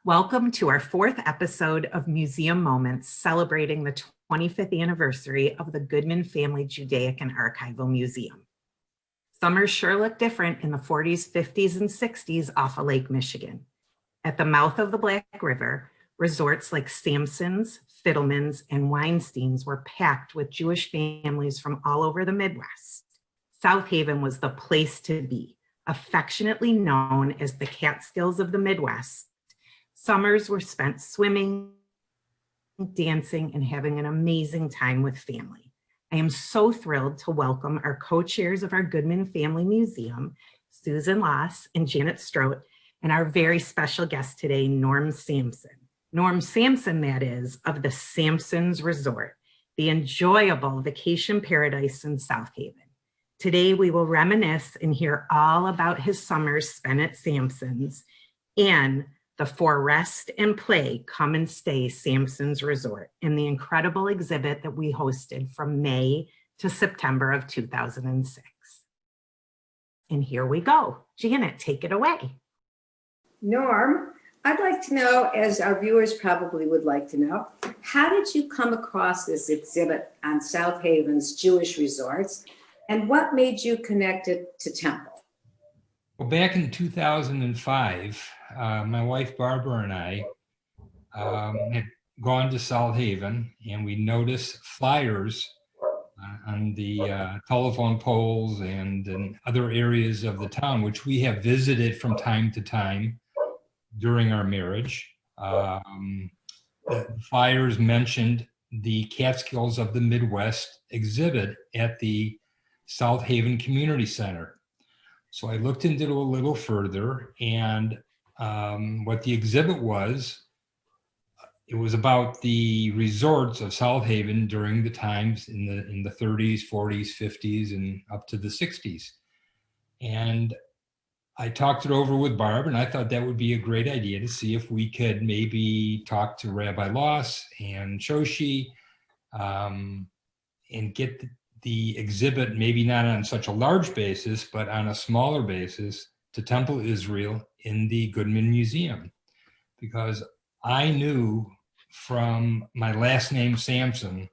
Welcome to our fourth episode of Museum Moments, celebrating the 25th anniversary of the Goodman Family Judaic and Archival Museum. Summers sure look different in the 40s, 50s, and 60s off of Lake Michigan. At the mouth of the Black River, resorts like Samson's, Fiddleman's, and Weinstein's were packed with Jewish families from all over the Midwest. South Haven was the place to be, affectionately known as the Catskills of the Midwest. Summers were spent swimming, dancing, and having an amazing time with family. I am so thrilled to welcome our co-chairs of our Goodman Family Museum, Susan Loss and Janet Strout, and our very special guest today, Norm Samson. Norm Samson, that is, of the Samson's Resort, the enjoyable vacation paradise in South Haven. Today, we will reminisce and hear all about his summers spent at Samson's and the For Rest and Play Come and Stay Samson's Resort and the incredible exhibit that we hosted from May to September of 2006. And here we go. Janet, take it away. Norm, I'd like to know, as our viewers probably would like to know, how did you come across this exhibit on South Haven's Jewish resorts, and what made you connected to Temple? Well, back in 2005, my wife Barbara and I had gone to South Haven, and we noticed flyers on the telephone poles and in other areas of the town, which we have visited from time to time during our marriage. The flyers mentioned the Catskills of the Midwest exhibit at the South Haven Community Center. So I looked into it a little further, and what the exhibit was, it was about the resorts of South Haven during the times in the 30s, 40s, 50s, and up to the 60s. And I talked it over with Barb, and I thought that would be a great idea to see if we could maybe talk to Rabbi Loss and Shoshi and get the exhibit, maybe not on such a large basis, but on a smaller basis, to Temple Israel in the Goodman Museum. Because I knew from my last name, Samson,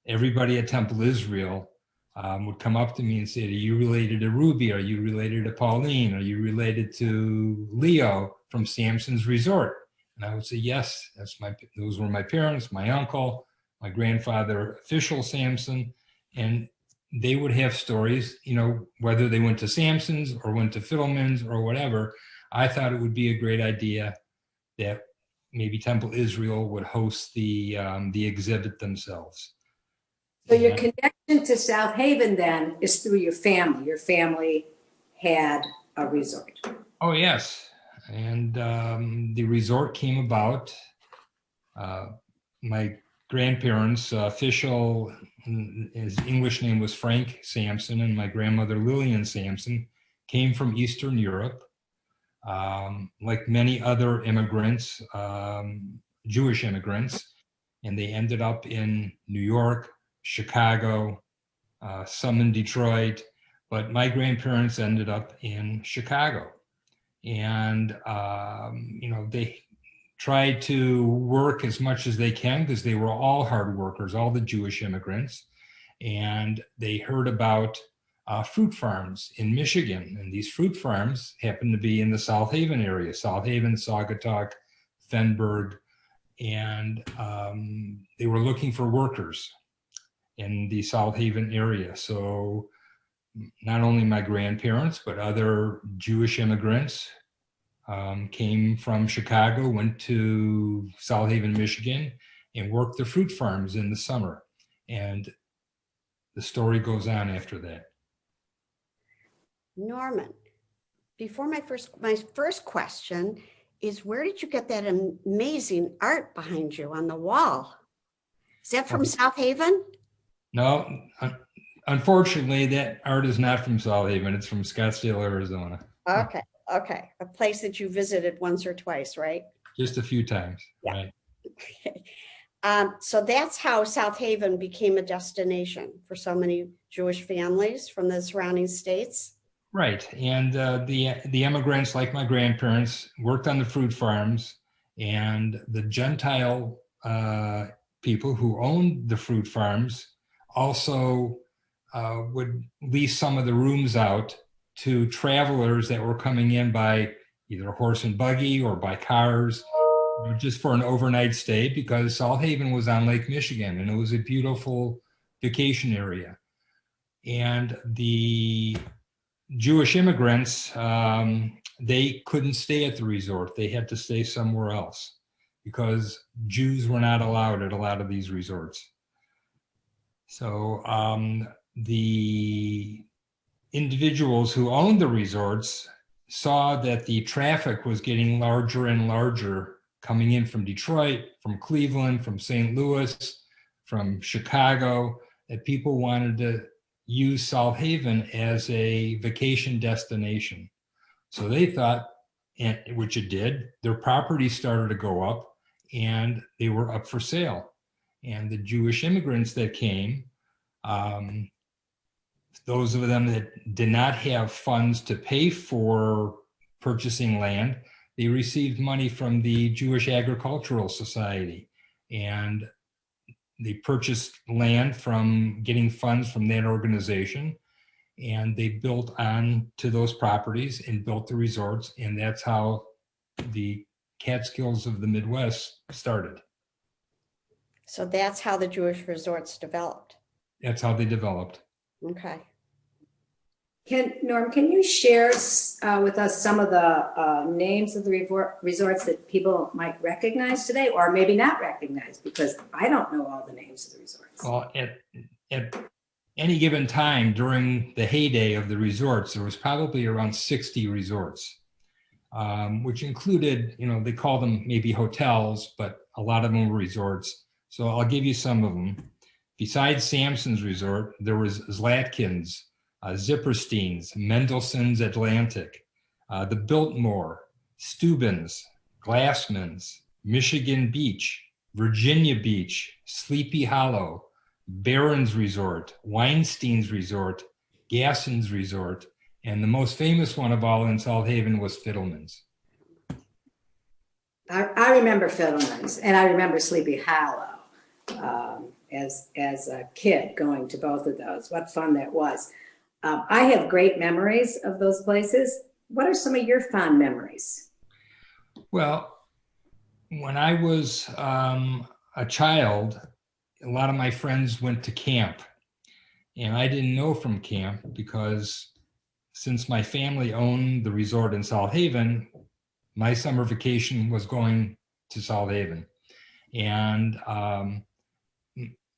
everybody at Temple Israel would come up to me and say, are you related to Ruby? Are you related to Pauline? Are you related to Leo from Samson's Resort? And I would say, yes, those were my parents, my uncle, my grandfather, official Samson. And they would have stories, whether they went to Samson's or went to Fiddleman's or whatever. I thought it would be a great idea that maybe Temple Israel would host the exhibit themselves. So your connection to South Haven then is through your family. Your family had a resort. Oh, yes. And the resort came about. My grandparents' his English name was Frank Samson, and my grandmother Lillian Samson came from Eastern Europe. Like many other immigrants, Jewish immigrants, and they ended up in New York, Chicago, some in Detroit, but my grandparents ended up in Chicago. And, they tried to work as much as they can because they were all hard workers, all the Jewish immigrants. And they heard about fruit farms in Michigan. And these fruit farms happened to be in the South Haven area, South Haven, Saugatuck, Fenberg. And they were looking for workers in the South Haven area. So not only my grandparents, but other Jewish immigrants came from Chicago, went to South Haven, Michigan, and worked the fruit farms in the summer. And the story goes on after that. Norman, before my first question is, where did you get that amazing art behind you on the wall? Is that from South Haven? No, unfortunately, that art is not from South Haven. It's from Scottsdale, Arizona. Okay. A place that you visited once or twice, right? Just a few times, yeah. Right. Okay. So that's how South Haven became a destination for so many Jewish families from the surrounding states. Right, and the immigrants, like my grandparents, worked on the fruit farms, And the Gentile people who owned the fruit farms also would lease some of the rooms out to travelers that were coming in by either horse and buggy or by cars, just for an overnight stay, because Salt Haven was on Lake Michigan and it was a beautiful vacation area. And the Jewish immigrants, they couldn't stay at the resort. They had to stay somewhere else because Jews were not allowed at a lot of these resorts. So the individuals who owned the resorts saw that the traffic was getting larger and larger coming in from Detroit, from Cleveland, from St. Louis, from Chicago, that people wanted to use Salt Haven as a vacation destination. So they thought, and which it did, their properties started to go up and they were up for sale. And the Jewish immigrants that came, those of them that did not have funds to pay for purchasing land, they received money from the Jewish Agricultural Society. And they purchased land from getting funds from that organization. And they built on to those properties and built the resorts. And that's how the Catskills of the Midwest started. So that's how the Jewish resorts developed. That's how they developed. Okay. Norm, can you share with us some of the names of the resorts that people might recognize today, or maybe not recognize, because I don't know all the names of the resorts. Well, at any given time during the heyday of the resorts, there was probably around 60 resorts, which included, they call them maybe hotels, but a lot of them were resorts. So I'll give you some of them. Besides Samson's resort, there was Zlatkin's, Zipperstein's, Mendelssohn's Atlantic, the Biltmore, Steuben's, Glassman's, Michigan Beach, Virginia Beach, Sleepy Hollow, Barron's Resort, Weinstein's Resort, Gasson's Resort, and the most famous one of all in Salt Haven was Fiddleman's. I remember Fiddleman's, and I remember Sleepy Hollow as a kid going to both of those. What fun that was. I have great memories of those places. What are some of your fond memories? Well, when I was a child, a lot of my friends went to camp, and I didn't know from camp because since my family owned the resort in Salt Haven, my summer vacation was going to Salt Haven. And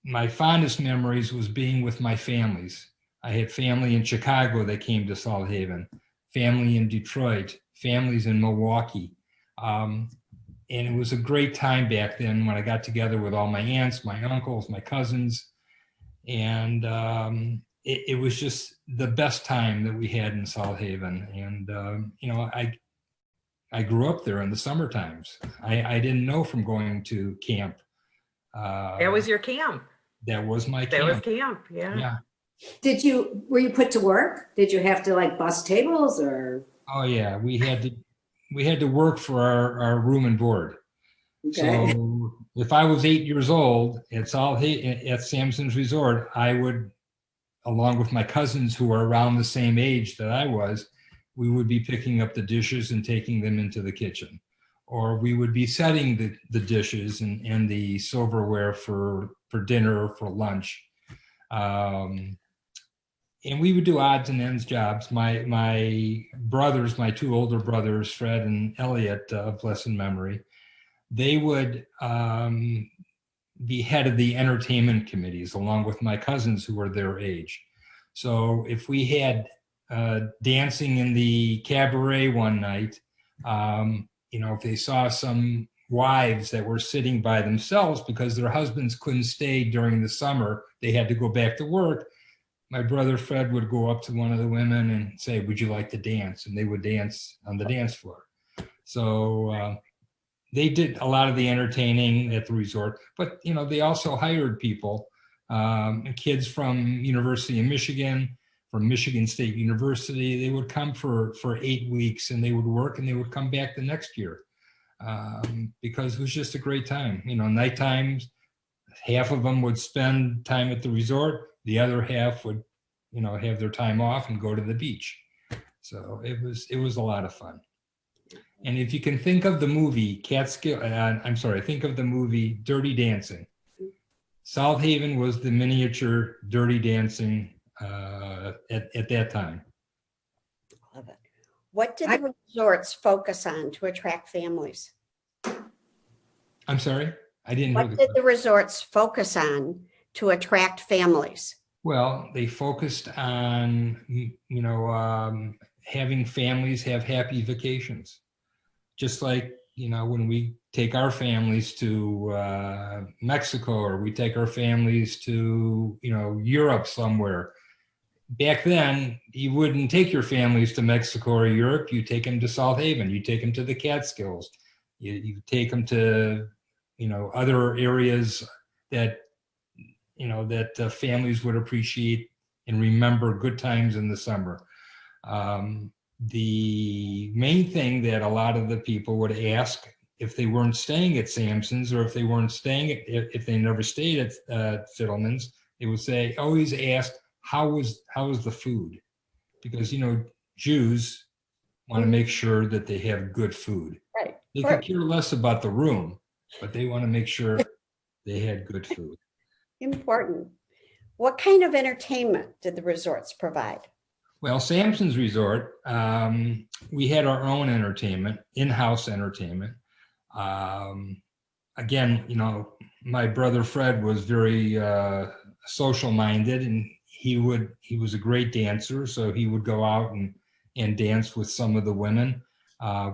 my fondest memories was being with my families. I had family in Chicago that came to Salt Haven, family in Detroit, families in Milwaukee. And it was a great time back then when I got together with all my aunts, my uncles, my cousins. And it was just the best time that we had in Salt Haven. And, I grew up there in the summer times. I didn't know from going to camp. That was your camp. That was my camp. That was camp, yeah. Yeah. Were you put to work? Did you have to bus tables or? Oh yeah, we had to work for our room and board. Okay. So if I was 8 years old at Samson's Resort, I would, along with my cousins who were around the same age that I was, we would be picking up the dishes and taking them into the kitchen. Or we would be setting the dishes and the silverware for dinner or for lunch. And we would do odds and ends jobs. My brothers, my two older brothers, Fred and Elliot, of blessed memory, they would be head of the entertainment committees along with my cousins who were their age. So if we had dancing in the cabaret one night, if they saw some wives that were sitting by themselves because their husbands couldn't stay during the summer, they had to go back to work. My brother Fred would go up to one of the women and say, "Would you like to dance?" And they would dance on the dance floor. So they did a lot of the entertaining at the resort, but they also hired people, kids from University of Michigan, from Michigan State University. They would come for 8 weeks and they would work and they would come back the next year. because it was just a great time. You know, night times, half of them would spend time at the resort. The other half would, you know, have their time off and go to the beach. So it was a lot of fun. And if you can think of the movie think of the movie Dirty Dancing. South Haven was the miniature Dirty Dancing at that time. Love it. What did the resorts focus on to attract families? I'm sorry, I didn't hear What did the resorts focus on to attract families? Well, they focused on, you know, having families have happy vacations. Just like, you know, when we take our families to Mexico, or we take our families to, you know, Europe somewhere. Back then, you wouldn't take your families to Mexico or Europe. You take them to South Haven. You take them to the Catskills. You take them to, you know, other areas that, you know, that families would appreciate and remember good times in the summer. The main thing that a lot of the people would ask if they weren't staying at Samson's, or if they weren't staying if they never stayed at Fiddleman's, they would say, always ask, how was the food? Because, you know, Jews want to make sure that they have good food. Right. They could care less about the room, but they want to make sure they had good food. Important. What kind of entertainment did the resorts provide? Well, Samson's Resort, we had our own entertainment, in-house entertainment. Again, you know, my brother Fred was very social-minded, and he was a great dancer, so he would go out and dance with some of the women.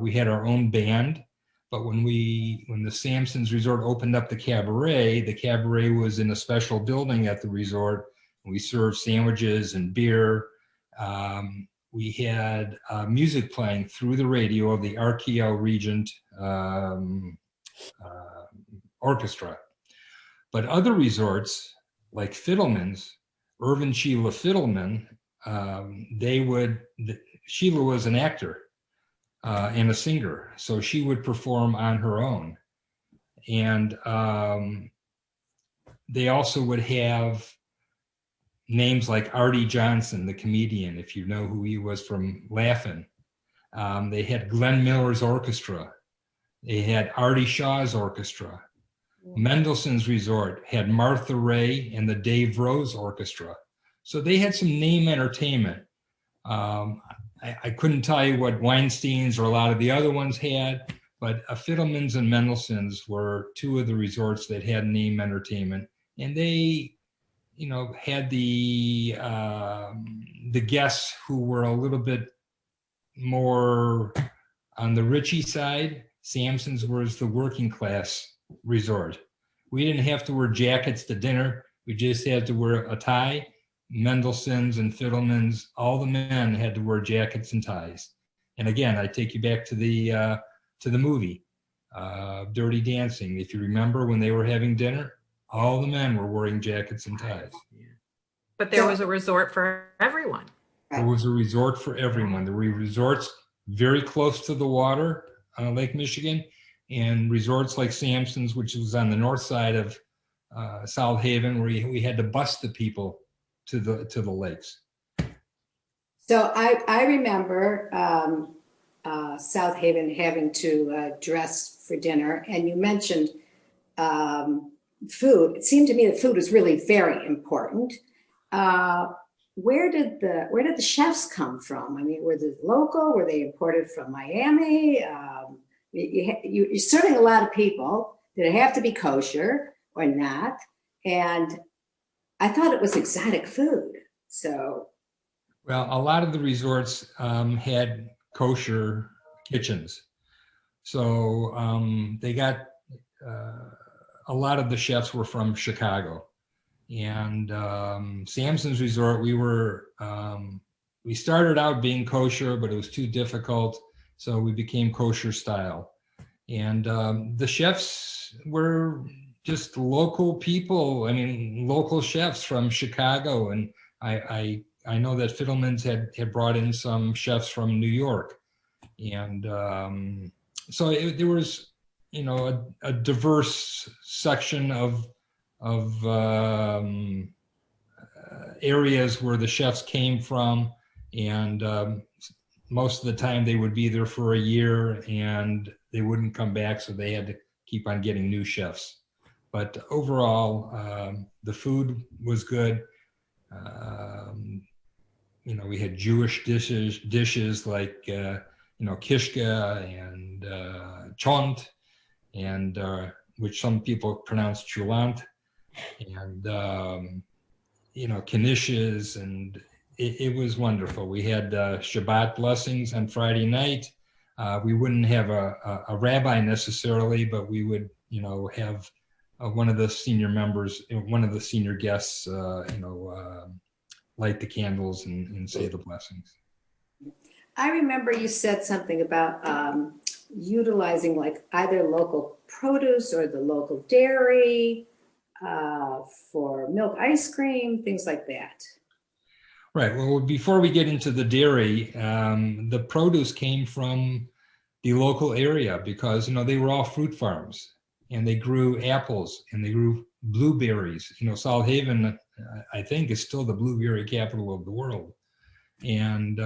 We had our own band, but when the Samson's Resort opened up the cabaret was in a special building at the resort. We served sandwiches and beer. We had music playing through the radio of the RKL Regent Orchestra. But other resorts, like Fiddleman's, Irvin Sheila Fiddleman, Sheila was an actor and a singer, so she would perform on her own. And they also would have names like Artie Johnson, the comedian, if you know who he was from Laugh-In. They had Glenn Miller's orchestra. They had Artie Shaw's orchestra. Mendelssohn's Resort had Martha Ray and the Dave Rose Orchestra. So they had some name entertainment. I couldn't tell you what Weinstein's or a lot of the other ones had, but Fiddleman's and Mendelssohn's were two of the resorts that had name entertainment. And they, you know, had the guests who were a little bit more on the richie side. Samson's was the working class resort. We didn't have to wear jackets to dinner. We just had to wear a tie. Mendelssohn's and Fiddleman's, all the men had to wear jackets and ties. And again, I take you back to the movie, Dirty Dancing. If you remember when they were having dinner, all the men were wearing jackets and ties. But there was a resort for everyone. There was a resort for everyone. There were resorts very close to the water, Lake Michigan, and resorts like Samson's, which was on the north side of South Haven, where we had to bus the people to the lakes. So I remember South Haven having to dress for dinner, and you mentioned food. It seemed to me that food was really very important. Where did the chefs come from? I mean, were they local? Were they imported from Miami? You're serving a lot of people. Did it have to be kosher or not? And I thought it was exotic food. So, well, a lot of the resorts had kosher kitchens, so they got a lot of the chefs were from Chicago. And Samson's Resort, we started out being kosher, but it was too difficult, so we became kosher style. And the chefs were just local people. I mean, local chefs from Chicago, and I know that Fiddleman's had brought in some chefs from New York, and so there was a diverse section of areas where the chefs came from, and most of the time they would be there for a year and they wouldn't come back, so they had to keep on getting new chefs. But overall, the food was good. We had Jewish dishes like kishka and chont, and which some people pronounce chulant, and knishes, and it was wonderful. We had Shabbat blessings on Friday night. We wouldn't have a rabbi necessarily, but we would have one of the senior members, one of the senior guests, light the candles and say the blessings. I remember you said something about utilizing like either local produce or the local dairy for milk ice cream, things like that. Right. Well, before we get into the dairy, the produce came from the local area because, they were all fruit farms, and they grew apples and they grew blueberries. South Haven, I think, is still the blueberry capital of the world. And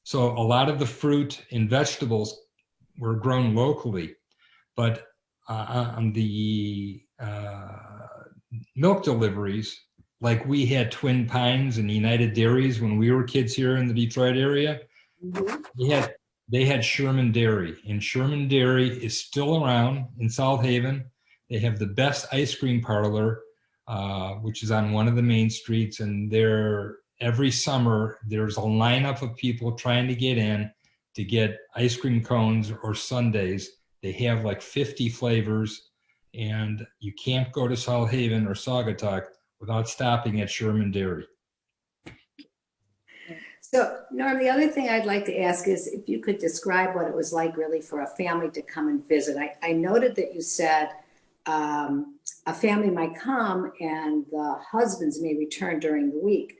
so a lot of the fruit and vegetables were grown locally. But on the milk deliveries, like we had Twin Pines and United Dairies when we were kids here in the Detroit area, they had Sherman Dairy, and Sherman Dairy is still around in South Haven. They have the best ice cream parlor, which is on one of the main streets, and every summer there's a lineup of people trying to get in to get ice cream cones or sundaes. They have like 50 flavors, and you can't go to South Haven or Saugatuck without stopping at Sherman Dairy. So, Norm, the other thing I'd like to ask is if you could describe what it was like really for a family to come and visit. I noted that you said a family might come and the husbands may return during the week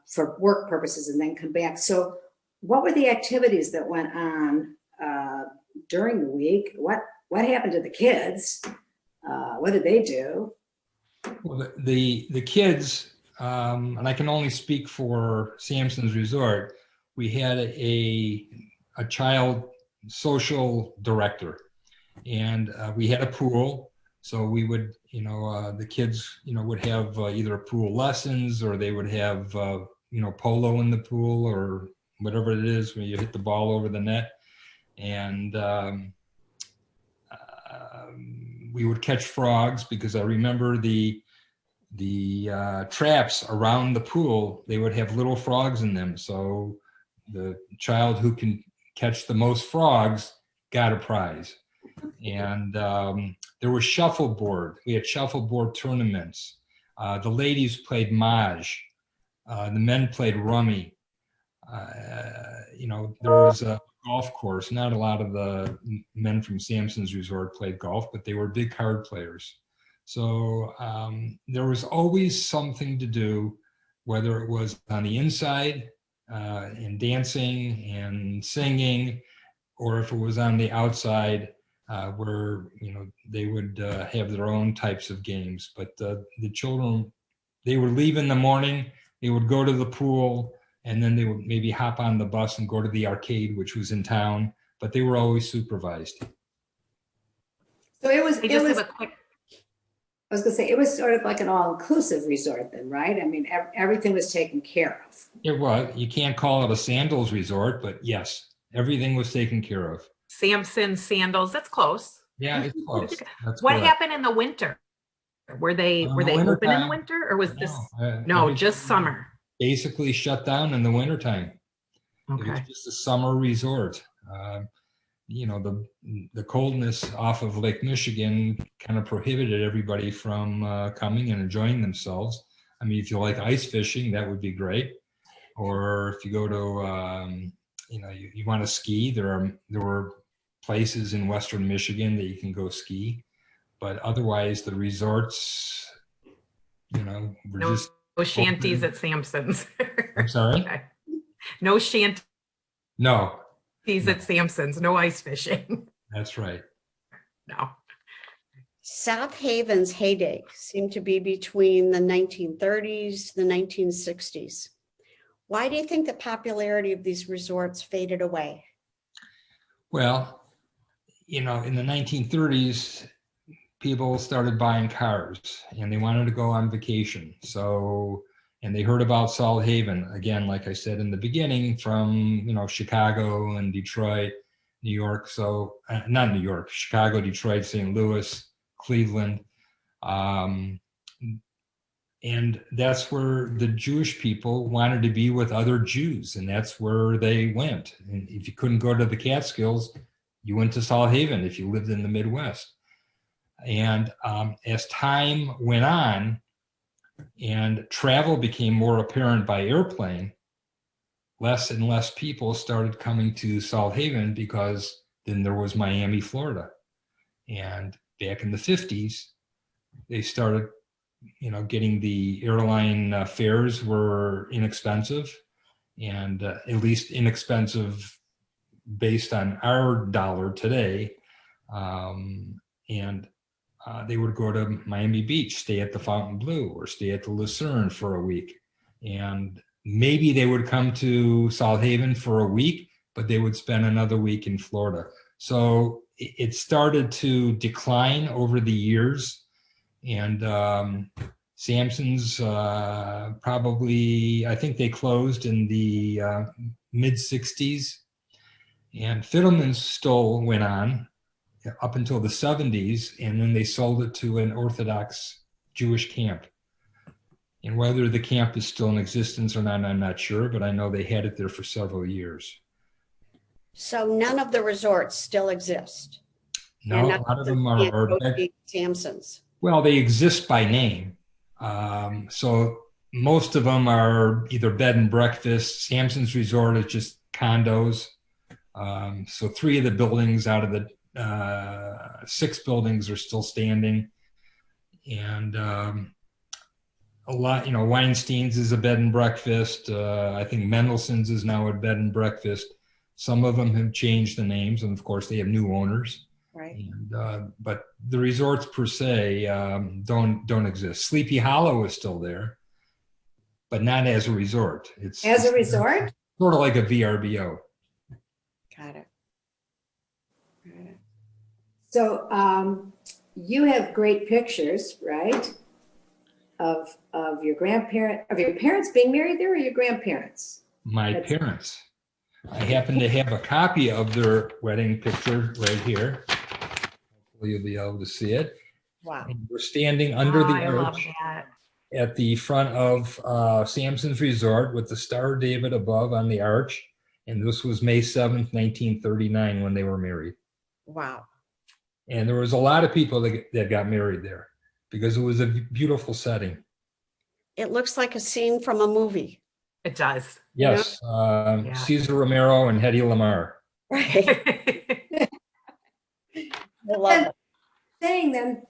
for work purposes and then come back. So what were the activities that went on during the week? What happened to the kids? What did they do? Well, the kids, and I can only speak for Samson's Resort, we had a child social director, and we had a pool. So we would, the kids, would have either pool lessons, or they would have, polo in the pool, or whatever it is when you hit the ball over the net. And we would catch frogs, because I remember the traps around the pool, they would have little frogs in them. So the child who can catch the most frogs got a prize. And there was shuffleboard. We had shuffleboard tournaments. The ladies played Maj. The men played rummy. There was a golf course. Not a lot of the men from Samson's Resort played golf, but they were big card players. So there was always something to do, whether it was on the inside and dancing and singing, or if it was on the outside where they would have their own types of games. But the children, they would leave in the morning, they would go to the pool, and then they would maybe hop on the bus and go to the arcade, which was in town, but they were always supervised. So it was sort of like an all-inclusive resort then, right? I mean, everything was taken care of. It was. You can't call it a sandals resort, but yes, everything was taken care of. Samson sandals, that's close. Yeah, it's close. What happened in the winter? Were they open in the winter, or was this just summer? Basically shut down in the wintertime. Okay. It was just a summer resort. The coldness off of Lake Michigan kind of prohibited everybody from coming and enjoying themselves. I mean, if you like ice fishing, that would be great. Or if you go to, you want to ski, there were places in Western Michigan that you can go ski. But otherwise, the resorts, were just no shanties at Samson's. I'm sorry? No shanties No. at Samson's, no ice fishing. That's right. No. South Haven's heyday seemed to be between the 1930s, the 1960s. Why do you think the popularity of these resorts faded away? Well, in the 1930s, people started buying cars and they wanted to go on vacation. So, and they heard about Salt Haven, again, like I said in the beginning, from, Chicago and Detroit, New York. So, not New York, Chicago, Detroit, St. Louis, Cleveland. And that's where the Jewish people wanted to be with other Jews. And that's where they went. And if you couldn't go to the Catskills, you went to Salt Haven if you lived in the Midwest. And as time went on and travel became more apparent by airplane, less and less people started coming to Salt Haven because then there was Miami, Florida. And back in the 50s, they started, getting the airline fares were inexpensive, and at least inexpensive based on our dollar today. And they would go to Miami Beach, stay at the Fontainebleau, or stay at the Lucerne for a week. And maybe they would come to South Haven for a week, but they would spend another week in Florida. So it started to decline over the years. And Samson's probably, I think they closed in the mid 60s. And Fiddleman's still went on up until the 70s, and then they sold it to an Orthodox Jewish camp. And whether the camp is still in existence or not, I'm not sure, but I know they had it there for several years. So none of the resorts still exist? No, a lot of them are Samson's. Well, they exist by name. So most of them are either bed and breakfast. Samson's Resort is just condos. So 3 of the buildings out of the 6 buildings are still standing. And a lot, Weinstein's is a bed and breakfast. I think Mendelssohn's is now a bed and breakfast. Some of them have changed the names, and of course they have new owners. Right. And, but the resorts per se don't exist. Sleepy Hollow is still there, but not as a resort. It's As a resort? Sort of like a VRBO. Got it. So you have great pictures, right? Of your parents being married there, or your grandparents? My parents. I happen to have a copy of their wedding picture right here. Hopefully you'll be able to see it. Wow. And we're standing under the arch at the front of Samson's Resort with the Star of David above on the arch. And this was May 7th, 1939, when they were married. Wow. And there was a lot of people that got married there because it was a beautiful setting. It looks like a scene from a movie. It does. Yes. Yeah. Cesar Romero and Hedy Lamarr. Right. I love it. Saying then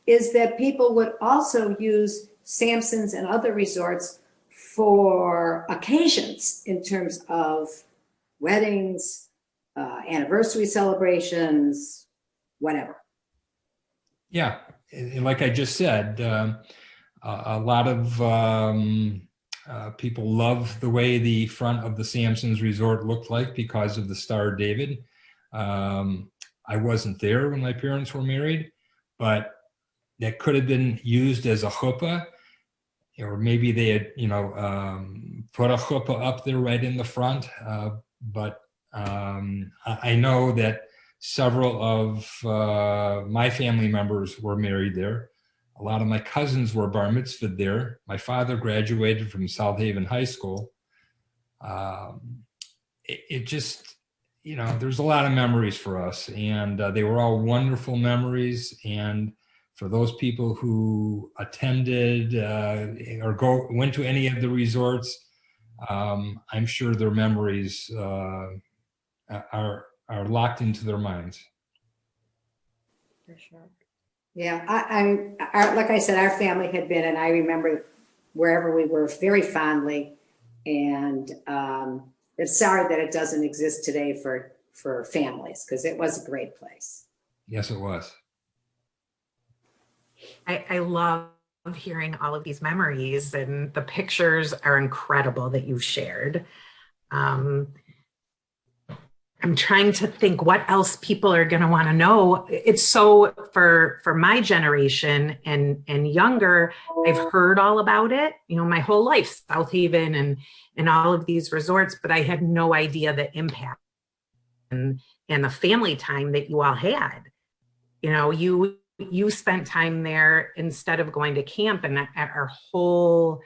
is that people would also use Samson's and other resorts for occasions in terms of weddings, anniversary celebrations, whatever. Yeah. And like I just said, a lot of people love the way the front of the Samson's Resort looked like because of the Star of David. I wasn't there when my parents were married, but that could have been used as a chuppah, or maybe they had, put a chuppah up there right in the front. But I know that several of my family members were married there. A lot of my cousins were bar mitzvahed there. My father graduated from South Haven High School. It just, there's a lot of memories for us, and they were all wonderful memories. And for those people who attended or went to any of the resorts, I'm sure their memories are locked into their minds. For sure. Yeah, like I said, our family had been, and I remember wherever we were very fondly. And it's sorry that it doesn't exist today for for families, because it was a great place. Yes, it was. I love hearing all of these memories, and the pictures are incredible that you've shared. I'm trying to think what else people are going to want to know. It's so for my generation and younger, I've heard all about it, you know, my whole life, South Haven and all of these resorts, but I had no idea the impact and the family time that you all had. You know, you spent time there instead of going to camp, and our whole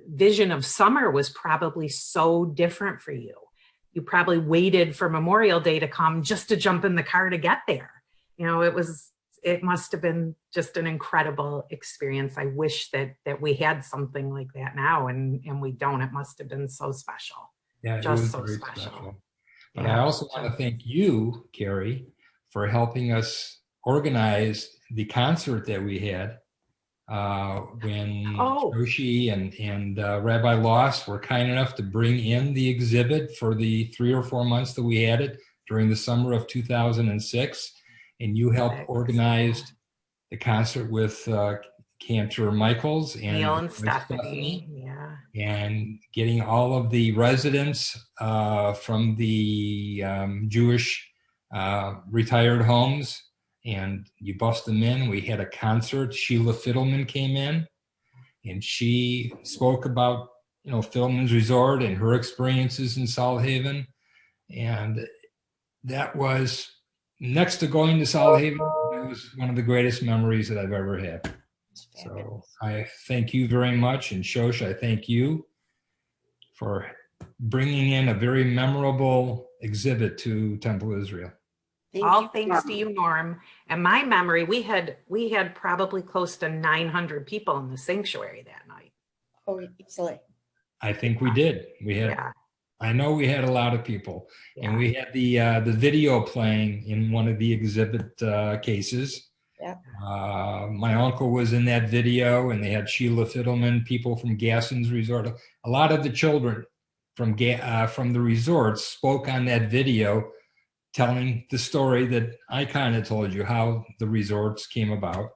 vision of summer was probably so different for you. You probably waited for Memorial Day to come just to jump in the car to get there. You know, it must have been just an incredible experience. I wish that we had something like that now, and we don't. It must have been so special. Yeah, just it was so very special. But Yeah. I also want to thank you, Carrie, for helping us organize the concert that we had when Joshi and Rabbi Loss were kind enough to bring in the exhibit for the 3 or 4 months that we had it during the summer of 2006. And you helped organize the concert with Cantor Michaels and Hale and Stephanie. Yeah. And getting all of the residents from the Jewish retired homes, and you bust them in. We had a concert. Sheila Fiddleman came in, and she spoke about, you know, Fiddleman's Resort and her experiences in South Haven. And that was, next to going to South Haven, it was one of the greatest memories that I've ever had. So I thank you very much. And Shosh, I thank you for bringing in a very memorable exhibit to Temple Israel. All thanks to you, Norm. And my memory, we had probably close to 900 people in the sanctuary that night. Oh, easily. I think we did. We had, Yeah. I know we had a lot of people, Yeah. and we had the video playing in one of the exhibit cases. Yeah. My uncle was in that video, and they had Sheila Fiddleman, people from Gasson's Resort. A lot of the children from the resorts spoke on that video, telling the story that I kind of told you, how the resorts came about.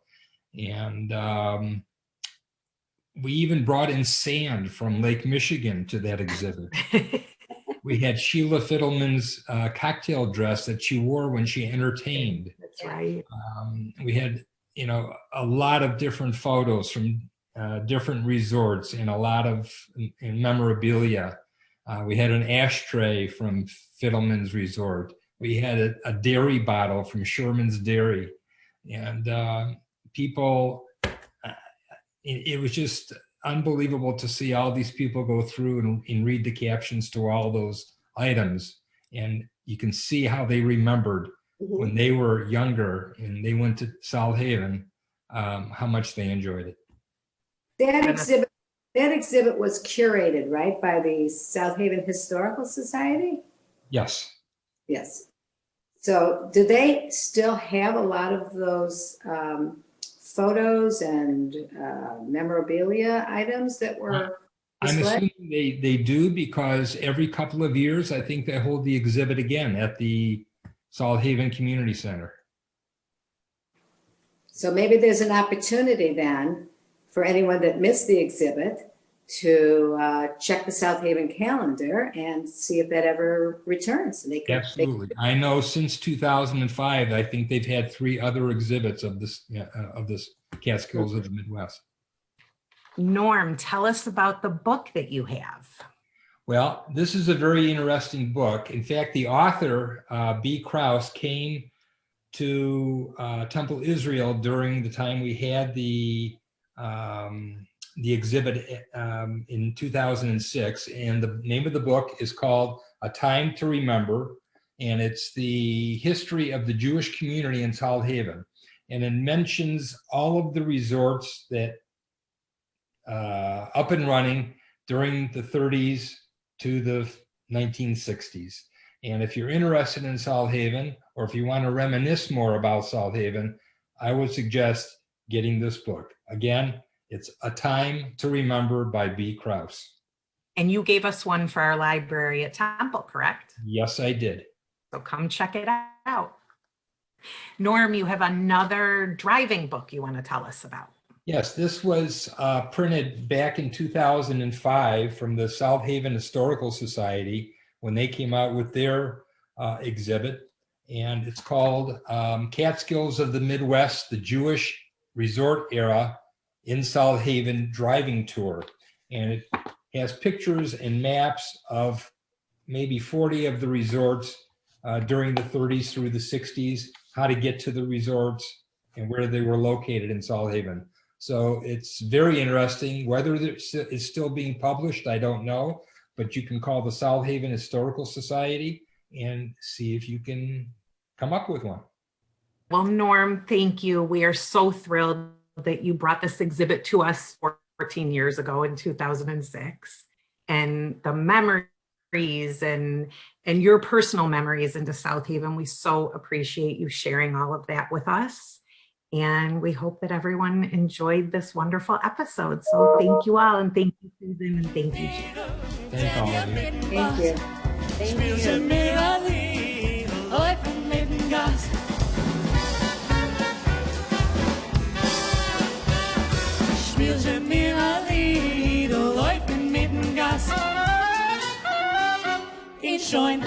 And we even brought in sand from Lake Michigan to that exhibit. We had Sheila Fiddleman's cocktail dress that she wore when she entertained. That's right. We had, you know, a lot of different photos from different resorts and a lot of memorabilia. We had an ashtray from Fiddleman's Resort. We had a dairy bottle from Sherman's Dairy. And people, it was just unbelievable to see all these people go through and read the captions to all those items. And you can see how they remembered when they were younger and they went to South Haven, how much they enjoyed it. That exhibit was curated, right, by the South Haven Historical Society? Yes. Yes. So do they still have a lot of those photos and memorabilia items that were displayed? I'm assuming they do, because every couple of years, I think they hold the exhibit again at the South Haven Community Center. So maybe there's an opportunity then for anyone that missed the exhibit to check the South Haven calendar and see if that ever returns. And Absolutely. I know since 2005, I think they've had 3 other exhibits of this Catskills of the Midwest. Norm, tell us about the book that you have. Well, this is a very interesting book. In fact, the author, B. Krause, came to Temple Israel during the time we had the exhibit in 2006. And the name of the book is called A Time to Remember. And it's the history of the Jewish community in South Haven. And it mentions all of the resorts that up and running during the 30s to the 1960s. And if you're interested in South Haven, or if you want to reminisce more about South Haven, I would suggest getting this book. Again, it's A Time to Remember by B. Krause. And you gave us one for our library at Temple, correct? Yes, I did. So come check it out. Norm, you have another driving book you want to tell us about. Yes, this was printed back in 2005 from the South Haven Historical Society when they came out with their exhibit. And it's called Catskills of the Midwest, the Jewish Resort Era in South Haven Driving Tour. And it has pictures and maps of maybe 40 of the resorts during the 30s through the 60s, how to get to the resorts and where they were located in South Haven. So it's very interesting. Whether it's still being published, I don't know, but you can call the South Haven Historical Society and see if you can come up with one. Well, Norm, thank you. We are so thrilled that you brought this exhibit to us 14 years ago in 2006. And the memories and your personal memories into South Haven, we so appreciate you sharing all of that with us. And we hope that everyone enjoyed this wonderful episode. So thank you all, and thank you, Susan, and thank you, Jim. Thank all of you. Thank you. Spiel ze mir a Lied, läuft in mitten Gas. Ich schon